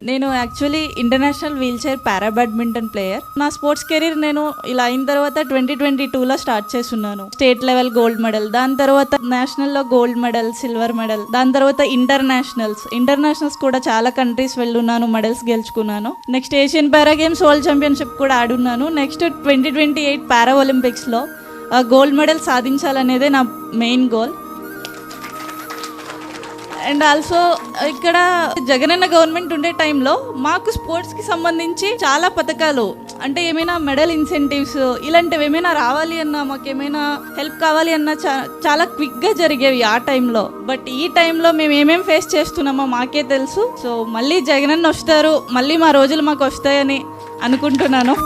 నేను actually international wheel chair para badminton player. నా sports career నేను ఇలా అయిన తర్వాత 2022లో స్టార్ట్ చేస్తున్నాను. స్టేట్ లెవెల్ గోల్డ్ మెడల్, దాని తర్వాత నేషనల్లో గోల్డ్ మెడల్, సిల్వర్ మెడల్, దాని తర్వాత ఇంటర్నేషనల్స్ కూడా చాలా కంట్రీస్ వెళ్ళున్నాను, మెడల్స్ గెలుచుకున్నాను. Next Asian para games world championship కూడా ఆడున్నాను. నెక్స్ట్ 2028 పారా ఒలింపిక్స్లో గోల్డ్ మెడల్ సాధించాలనేదే నా మెయిన్ గోల్. అండ్ ఆల్సో ఇక్కడ జగనన్న గవర్నమెంట్ ఉండే టైంలో మాకు స్పోర్ట్స్కి సంబంధించి చాలా పథకాలు, అంటే ఏమైనా మెడల్ ఇన్సెంటివ్స్ ఇలాంటివి ఏమైనా రావాలి అన్నా, మాకు ఏమైనా హెల్ప్ కావాలి అన్నా చాలా క్విక్గా జరిగేవి ఆ టైంలో. బట్ ఈ టైంలో మేము ఏమేమి ఫేస్ చేస్తున్నామో మాకే తెలుసు. సో మళ్ళీ జగనన్న వస్తారు, మళ్ళీ మా రోజులు మాకు వస్తాయని అనుకుంటున్నాను.